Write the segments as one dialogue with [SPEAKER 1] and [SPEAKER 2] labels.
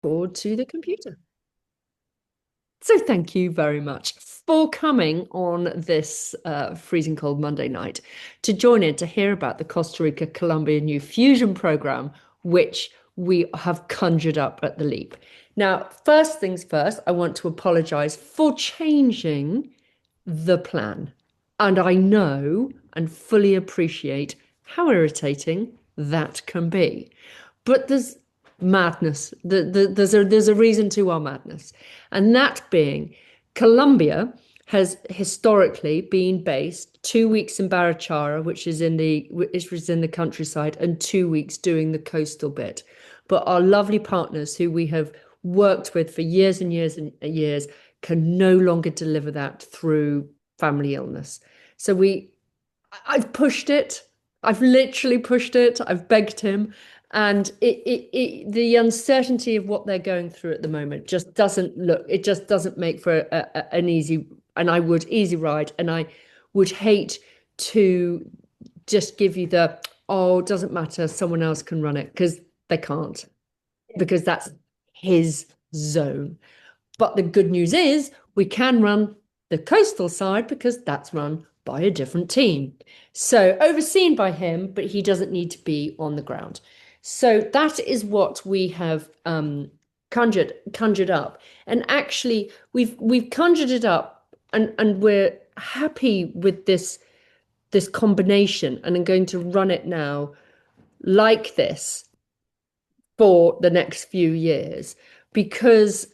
[SPEAKER 1] Forward to the computer. So thank you very much for coming on this freezing cold Monday night to join in to hear about the Costa Rica Colombia New Fusion program, which we have conjured up at the Leap. Now, first things first, I want to apologize for changing the plan. And I know and fully appreciate how irritating that can be. But there's madness. There's a reason to our madness. And that being Colombia has historically been based 2 weeks in Barachara, which is in the countryside, and 2 weeks doing the coastal bit. But our lovely partners who we have worked with for years and years and years can no longer deliver that through family illness. So I've pushed it. I've literally pushed it. I've begged him. And the uncertainty of what they're going through at the moment just doesn't look, it just doesn't make for an easy, and I would easy ride. And I would hate to just give you oh, it doesn't matter, someone else can run it, because they can't, because that's his zone. But the good news is we can run the coastal side because that's run by a different team. So overseen by him, but he doesn't need to be on the ground. So that is what we have conjured up. And actually we've conjured it up, and we're happy with this combination, and I'm going to run it now like this for the next few years, because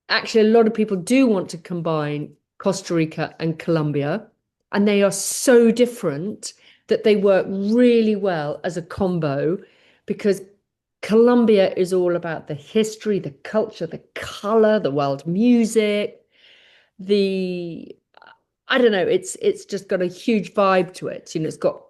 [SPEAKER 1] actually a lot of people do want to combine Costa Rica and Colombia, and they are so different that they work really well as a combo, because Colombia is all about the history, the culture, the color, the world music, the I don't know, it's just got a huge vibe to it. It's got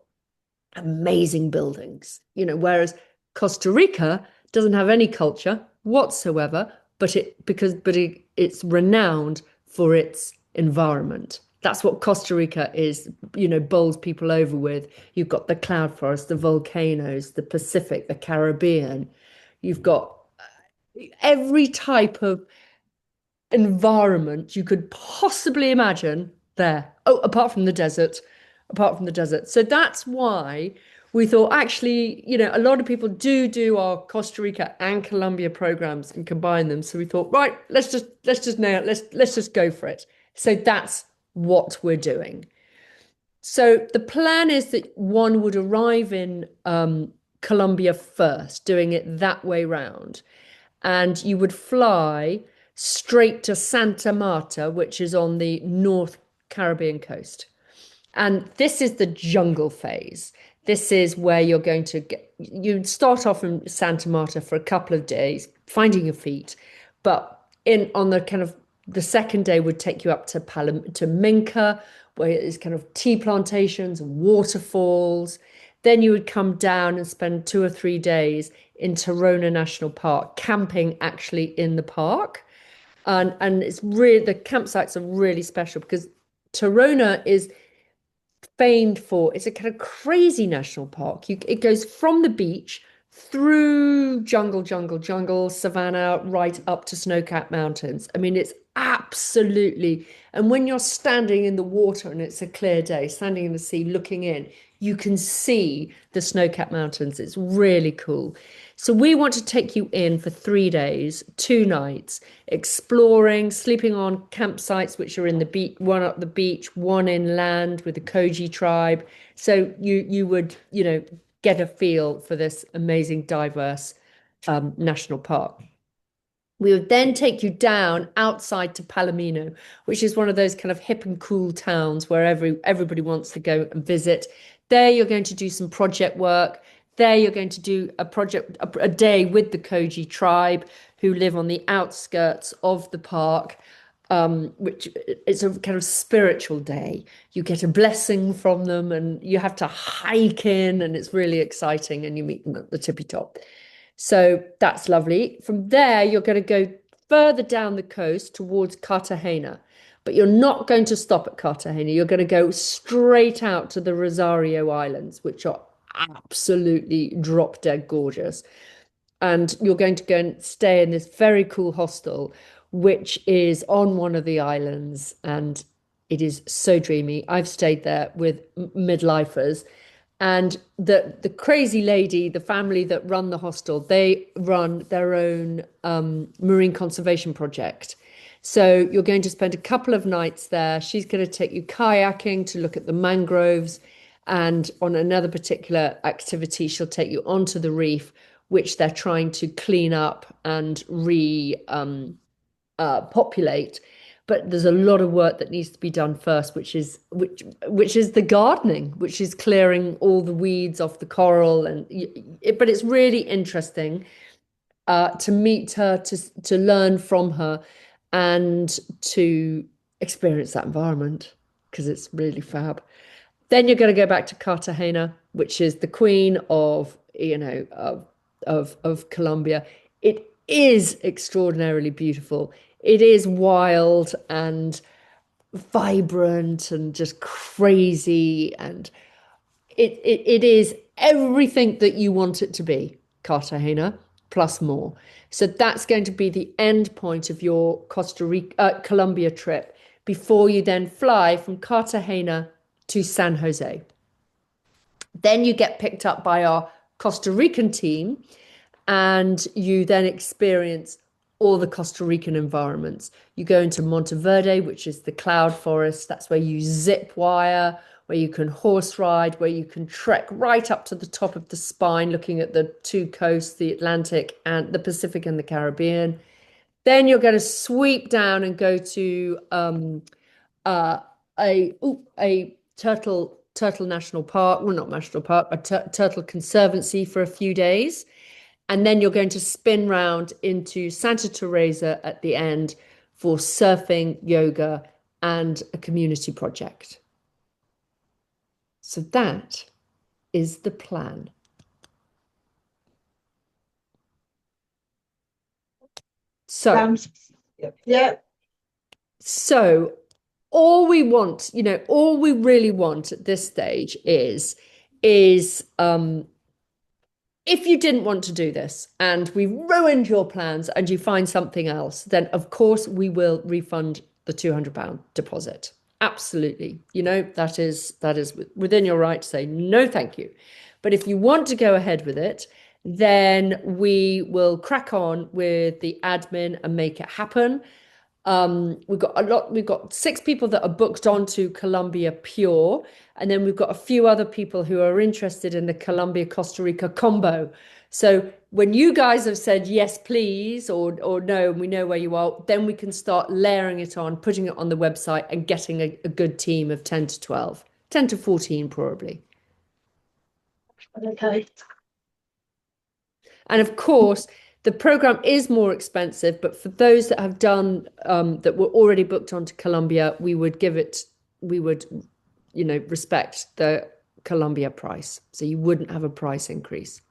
[SPEAKER 1] amazing buildings, whereas Costa Rica doesn't have any culture whatsoever, but it's renowned for its environment. That's what Costa Rica is, bowls people over with. You've got the cloud forest, the volcanoes, the Pacific, the Caribbean. You've got every type of environment you could possibly imagine there. Oh, apart from the desert, apart from the desert. So that's why we thought, actually, a lot of people do our Costa Rica and Colombia programs and combine them. So we thought, right, let's just nail it. Let's just go for it. So that's what we're doing. So the plan is that one would arrive in Colombia first, doing it that way round, and you would fly straight to Santa Marta, which is on the North Caribbean coast. And this is the jungle phase. This is where you'd start off in Santa Marta for a couple of days, finding your feet. But on the kind of the second day would take you up to Minca, where it's kind of tea plantations, waterfalls. Then you would come down and spend 2 or 3 days in Tayrona National Park, camping actually in the park. And it's really, the campsites are really special because Tayrona is famed for, it's a kind of crazy national park. It goes from the beach through jungle, savannah, right up to snow-capped mountains. I mean, it's absolutely, and when you're standing in the water and it's a clear day, standing in the sea, looking in, you can see the snow-capped mountains. It's really cool. So we want to take you in for 3 days, 2 nights, exploring, sleeping on campsites which are in the beach, one up the beach, one inland with the Koji tribe. So you would, get a feel for this amazing, diverse national park. We would then take you down outside to Palomino, which is one of those kind of hip and cool towns where everybody wants to go and visit. There you're going to do some project work. There you're going to do a day with the Koji tribe who live on the outskirts of the park, which is a kind of spiritual day. You get a blessing from them and you have to hike in, and it's really exciting, and you meet them at the tippy top. So that's lovely. From there, you're going to go further down the coast towards Cartagena, but you're not going to stop at Cartagena. You're going to go straight out to the Rosario Islands, which are absolutely drop dead gorgeous. and you're going to go and stay in this very cool hostel, which is on one of the islands, and it is so dreamy. I've stayed there with midlifers, and the crazy lady, the family that run the hostel, they run their own marine conservation project. So you're going to spend a couple of nights there. She's going to take you kayaking to look at the mangroves. And on another particular activity, she'll take you onto the reef, which they're trying to clean up and populate. But there's a lot of work that needs to be done first, which is the gardening, which is clearing all the weeds off the coral, but it's really interesting to meet her, to learn from her, and to experience that environment because it's really fab. Then you're going to go back to Cartagena, which is the queen of, of Colombia. It is extraordinarily beautiful. It is wild and vibrant and just crazy, and it is everything that you want it to be, Cartagena, plus more. So that's going to be the end point of your Costa Rica, Colombia trip before you then fly from Cartagena to San Jose. Then you get picked up by our Costa Rican team, and you then experience all the Costa Rican environments. You go into Monteverde, which is the cloud forest. That's where you zip wire, where you can horse ride, where you can trek right up to the top of the spine, looking at the two coasts, the Atlantic and the Pacific and the Caribbean. Then you're going to sweep down and go to uh, a turtle national park, well, not national park, a turtle conservancy for a few days. And then you're going to spin round into Santa Teresa at the end for surfing, yoga, and a community project. So that is the plan. So,
[SPEAKER 2] Yeah.
[SPEAKER 1] so all we want, all we really want at this stage is if you didn't want to do this and we ruined your plans and you find something else, then of course we will refund the £200 deposit. Absolutely. That is within your right to say no, thank you. But if you want to go ahead with it, then we will crack on with the admin and make it happen. We've got 6 people that are booked onto Colombia Pure, and then we've got a few other people who are interested in the Colombia Costa Rica combo. So when you guys have said yes, please, or no, and we know where you are, then we can start layering it on, putting it on the website, and getting a good team of 10 to 12, 10 to 14 probably.
[SPEAKER 2] Okay.
[SPEAKER 1] And of course, the program is more expensive, but for those that have done that were already booked onto Colombia, we would respect the Colombia price. So you wouldn't have a price increase.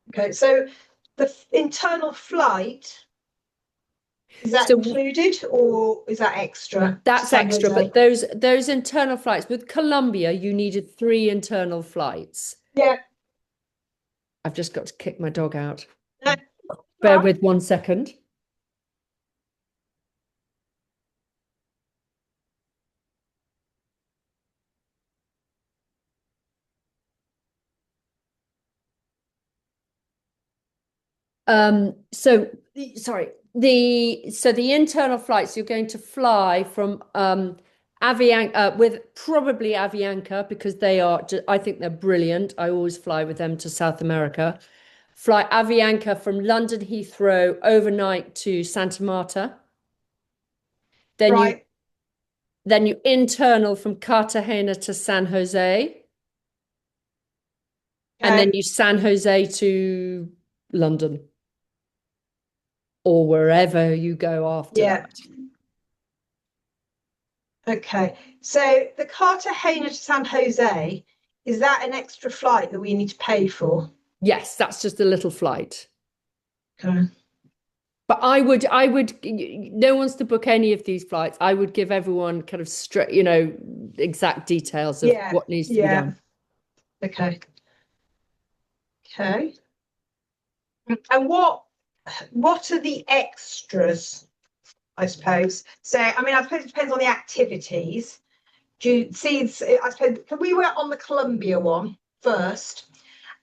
[SPEAKER 2] Okay. So the internal flight, is that
[SPEAKER 1] So
[SPEAKER 2] included or is that extra?
[SPEAKER 1] that's
[SPEAKER 2] San
[SPEAKER 1] extra,
[SPEAKER 2] Jose?
[SPEAKER 1] but those internal flights with Colombia, you needed 3 internal flights.
[SPEAKER 2] Yeah.
[SPEAKER 1] I've just got to kick my dog out.
[SPEAKER 2] No.
[SPEAKER 1] Bear with 1 second. So sorry, the internal flights you're going to fly from Avianca with probably Avianca because I think they're brilliant. I always fly with them to South America. Fly Avianca from London Heathrow overnight to Santa Marta. Then you
[SPEAKER 2] Right.
[SPEAKER 1] then you internal from Cartagena to San Jose, and then
[SPEAKER 2] Okay.
[SPEAKER 1] you San Jose to London or wherever you go after
[SPEAKER 2] Yeah.
[SPEAKER 1] that.
[SPEAKER 2] Okay. So the Cartagena to San Jose, is that an extra flight that we need to pay for?
[SPEAKER 1] Yes, that's just a little flight.
[SPEAKER 2] Okay.
[SPEAKER 1] But no one's to book any of these flights. I would give everyone kind of straight, exact details of
[SPEAKER 2] Yeah.
[SPEAKER 1] what needs to be
[SPEAKER 2] Yeah.
[SPEAKER 1] done.
[SPEAKER 2] Okay. Okay. And what are the extras, I suppose? So, I mean, I suppose it depends on the activities. Do you see, I suppose, we were on the Colombia one first,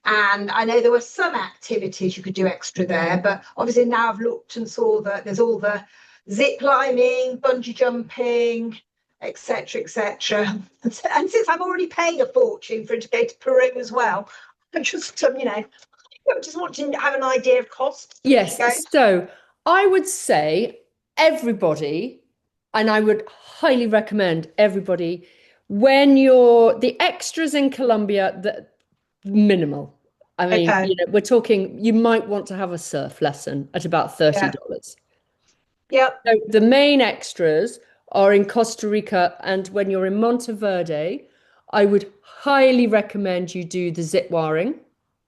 [SPEAKER 2] and I know there were some activities you could do extra there, but obviously now I've looked and saw that there's all the zip lining, bungee jumping, etc., etc. And since I'm already paying a fortune for it to go to Peru as well, I just, I just want to have an idea of costs before she goes.
[SPEAKER 1] Yes. So I would say everybody, and I would highly recommend everybody, when you're the extras in Colombia, the minimal. I mean,
[SPEAKER 2] Okay.
[SPEAKER 1] we're talking, you might want to have a surf lesson at about
[SPEAKER 2] Yeah.
[SPEAKER 1] $30.
[SPEAKER 2] Yep.
[SPEAKER 1] So the main extras are in Costa Rica, and when you're in Monteverde, I would highly recommend you do the zip wiring.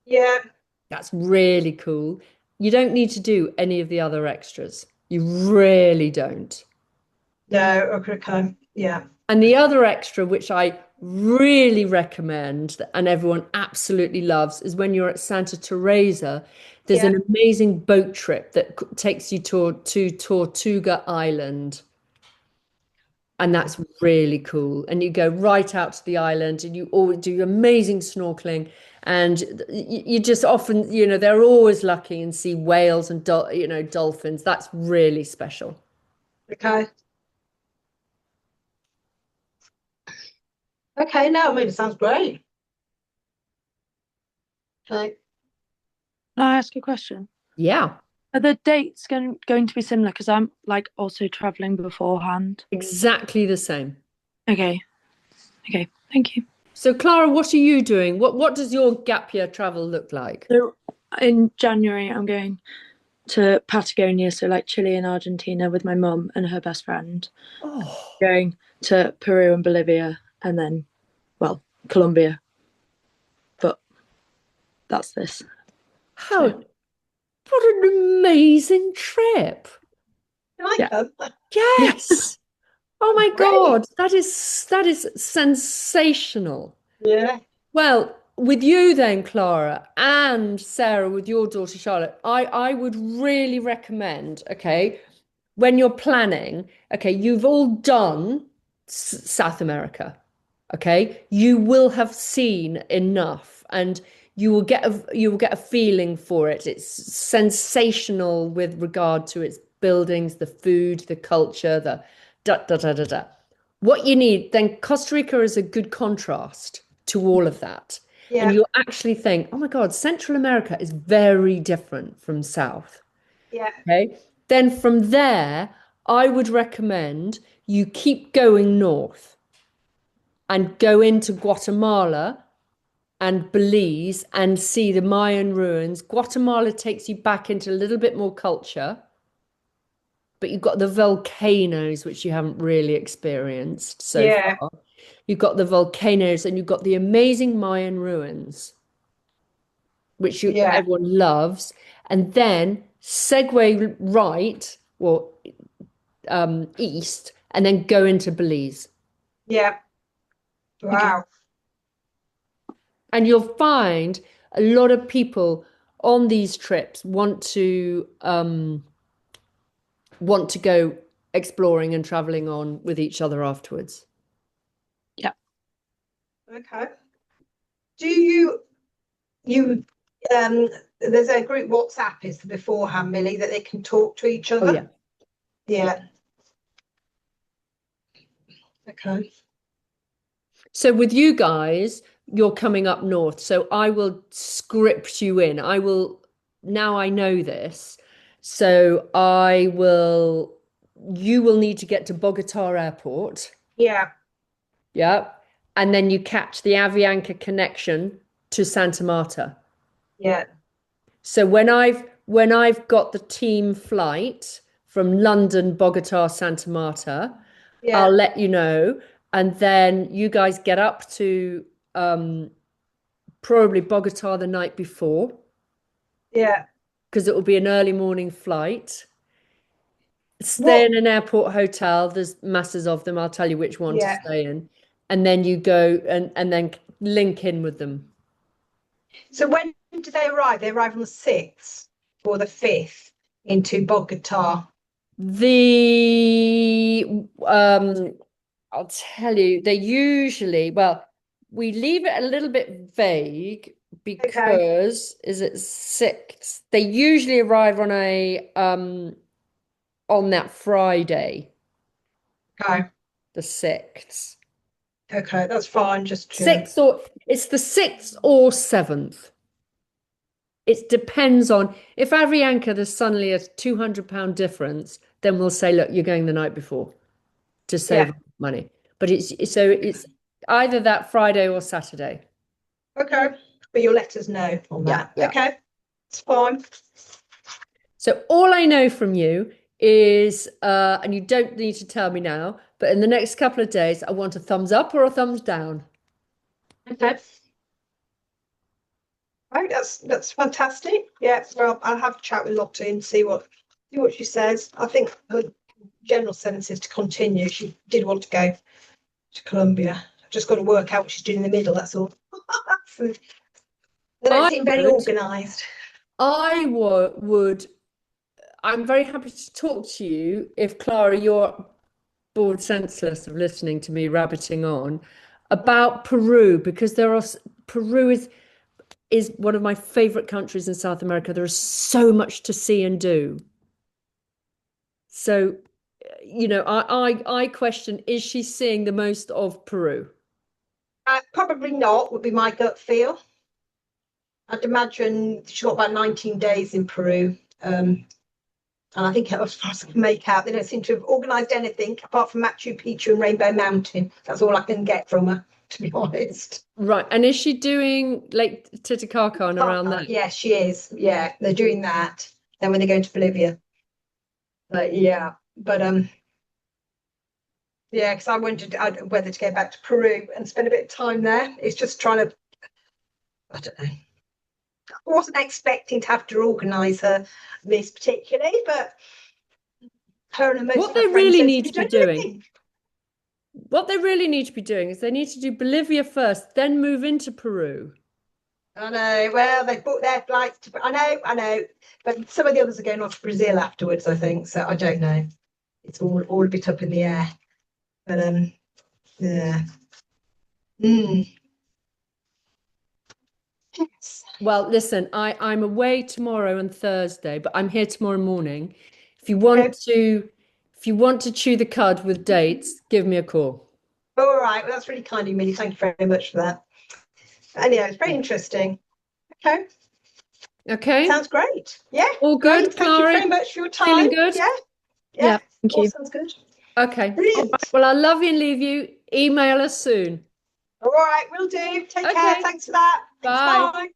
[SPEAKER 2] Yeah.
[SPEAKER 1] That's really cool. You don't need to do any of the other extras. You really don't.
[SPEAKER 2] No. Okay. Okay. Yeah.
[SPEAKER 1] And the other extra, which I really recommend and everyone absolutely loves, is when you're at Santa Teresa, there's
[SPEAKER 2] Yeah.
[SPEAKER 1] an amazing boat trip that takes you to Tortuga Island. And that's really cool. And you go right out to the island and you all do amazing snorkeling. And you just often, they're always lucky and see whales and, dolphins. That's really special.
[SPEAKER 2] Okay. Okay. No, I mean, it sounds great. Okay.
[SPEAKER 3] Can I ask a question?
[SPEAKER 1] Yeah,
[SPEAKER 3] Are the dates going to be similar? Because I'm like also traveling beforehand.
[SPEAKER 1] exactly the same.
[SPEAKER 3] Okay. Okay. Thank you.
[SPEAKER 1] So, Clara, what are you doing? What does your gap year travel look like?
[SPEAKER 3] So in January, I'm going to Patagonia, so like Chile and Argentina with my mum and her best friend.
[SPEAKER 1] Oh,
[SPEAKER 3] Going to Peru and Bolivia and then, well, Colombia. But that's this.
[SPEAKER 1] how,
[SPEAKER 3] So
[SPEAKER 1] what an amazing trip.
[SPEAKER 2] Can I
[SPEAKER 3] yeah.
[SPEAKER 2] come?
[SPEAKER 3] Yeah.
[SPEAKER 1] Yes. Oh my
[SPEAKER 2] Great.
[SPEAKER 1] God, that is sensational.
[SPEAKER 2] Yeah.
[SPEAKER 1] Well, with you then, Clara, and Sarah, with your daughter Charlotte, I would really recommend, okay, when you're planning, okay, you've all done South America, okay, you will have seen enough, and you will get a feeling for it. It's sensational with regard to its buildings, the food, the culture, the da da da da da. What you need then, Costa Rica is a good contrast to all of that. And
[SPEAKER 2] Yeah.
[SPEAKER 1] you'll actually think, oh my God, Central America is very different from South.
[SPEAKER 2] Yeah.
[SPEAKER 1] Okay. Then from there, I would recommend you keep going north and go into Guatemala and Belize and see the Mayan ruins. Guatemala takes you back into a little bit more culture, but you've got the volcanoes, which you haven't really experienced so
[SPEAKER 2] Yeah.
[SPEAKER 1] far. You've got the volcanoes and you've got the amazing Mayan ruins, which
[SPEAKER 2] Yeah.
[SPEAKER 1] everyone loves. And then segue right, or east, and then go into Belize.
[SPEAKER 2] Yeah.
[SPEAKER 3] Okay.
[SPEAKER 2] Wow.
[SPEAKER 1] And you'll find a lot of people on these trips want to go exploring and traveling on with each other afterwards.
[SPEAKER 3] Yeah.
[SPEAKER 2] Okay. Do you there's a group WhatsApp is beforehand, Millie, that they can talk to each
[SPEAKER 1] Oh yeah.
[SPEAKER 2] other? Yeah. Okay.
[SPEAKER 1] So with you guys, you're coming up north. So I will script you in. Now I know this. So you will need to get to Bogota Airport.
[SPEAKER 2] Yeah.
[SPEAKER 1] Yeah. And then you catch the Avianca connection to Santa Marta.
[SPEAKER 2] Yeah.
[SPEAKER 1] So when I've got the team flight from London, Bogota, Santa Marta,
[SPEAKER 2] Yeah.
[SPEAKER 1] I'll let you know. And then you guys get up to um, probably Bogota the night before,
[SPEAKER 2] Yeah.
[SPEAKER 1] because it will be an early morning flight. Stay
[SPEAKER 2] What?
[SPEAKER 1] in an airport hotel. There's masses of them. I'll tell you which one to
[SPEAKER 2] Yeah.
[SPEAKER 1] stay in. And then you go and then link in with them.
[SPEAKER 2] So when do they arrive? They arrive on the 6th. or the 5th into Bogota?
[SPEAKER 1] The I'll tell you, they usually, well, we leave it a little bit vague
[SPEAKER 2] Okay,
[SPEAKER 1] because is it 6th? They usually arrive on that Friday,
[SPEAKER 2] okay,
[SPEAKER 1] the 6th.
[SPEAKER 2] okay, that's fine. Just yeah.
[SPEAKER 1] Sixth or it's the 6th or 7th. It depends on if Avianca there's suddenly a £200 difference, then we'll say, look, you're going the night before to
[SPEAKER 2] Yeah.
[SPEAKER 1] save money. But it's either that Friday or Saturday.
[SPEAKER 2] Okay, but you'll let us know on
[SPEAKER 1] Yeah,
[SPEAKER 2] that.
[SPEAKER 1] yeah.
[SPEAKER 2] Okay, it's fine.
[SPEAKER 1] So all I know from you is, and you don't need to tell me now, but in the next couple of days, I want a thumbs up or a thumbs down.
[SPEAKER 2] Okay. Right, that's fantastic. Yeah, well, I'll have a chat with Lottie and see what she says. I think her general sense is to continue. She did want to go to Colombia. I've just got to work out what she's doing in the middle, that's all. They don't
[SPEAKER 1] I
[SPEAKER 2] seem very
[SPEAKER 1] would,
[SPEAKER 2] organised.
[SPEAKER 1] I would, I'm very happy to talk to you if Clara, you're bored senseless of listening to me rabbiting on about Peru because Peru is one of my favorite countries in South America. There is so much to see and do. So, I question, is she seeing the most of Peru?
[SPEAKER 2] Probably not, would be my gut feel. I'd imagine she's got about 19 days in Peru. And I think as far as I can make out, they don't seem to have organised anything apart from Machu Picchu and Rainbow Mountain. That's all I can get from her, to be honest.
[SPEAKER 1] Right. And is she doing Lake Titicaca and around that?
[SPEAKER 2] Yeah, she is. Yeah, they're doing that. Then when they go into Bolivia. Yeah. But yeah, because I wondered whether to go back to Peru and spend a bit of time there. It's just trying to, I don't know. I wasn't expecting to have to organise her this particularly, but her and most
[SPEAKER 1] What
[SPEAKER 2] of her
[SPEAKER 1] they
[SPEAKER 2] friends
[SPEAKER 1] really
[SPEAKER 2] don't seem
[SPEAKER 1] need
[SPEAKER 2] to
[SPEAKER 1] to
[SPEAKER 2] be
[SPEAKER 1] be
[SPEAKER 2] doing
[SPEAKER 1] doing,
[SPEAKER 2] anything.
[SPEAKER 1] what they really need to be doing is they need to do Bolivia first, then move into Peru.
[SPEAKER 2] I know. Well, they've booked their flights to. I know. But some of the others are going off to Brazil afterwards, I think. So I don't know. It's all a bit up in the air. But yeah. Mm. Yes.
[SPEAKER 1] Well, listen, I'm away tomorrow and Thursday, but I'm here tomorrow morning. If you want
[SPEAKER 2] Okay.
[SPEAKER 1] to, if you want to chew the cud with dates, give me a call.
[SPEAKER 2] All right. Well, that's really kind of you, Millie. Thank you very much for that. Anyway, it's very interesting. Okay.
[SPEAKER 1] Okay?
[SPEAKER 2] Sounds great. Yeah,
[SPEAKER 1] All
[SPEAKER 2] great.
[SPEAKER 1] good,
[SPEAKER 2] Thank you
[SPEAKER 1] Clara?
[SPEAKER 2] very much for your
[SPEAKER 1] Feeling
[SPEAKER 2] time.
[SPEAKER 1] good?
[SPEAKER 2] Yeah,
[SPEAKER 3] Yeah,
[SPEAKER 2] yeah.
[SPEAKER 3] thank
[SPEAKER 2] All
[SPEAKER 3] you.
[SPEAKER 2] sounds good.
[SPEAKER 1] Okay. All right.
[SPEAKER 2] Brilliant.
[SPEAKER 1] Well, I love you and leave you. Email us soon.
[SPEAKER 2] All right, will do. Take care.
[SPEAKER 1] Okay.
[SPEAKER 2] Thanks for that. Thanks.
[SPEAKER 1] Bye.
[SPEAKER 2] Bye.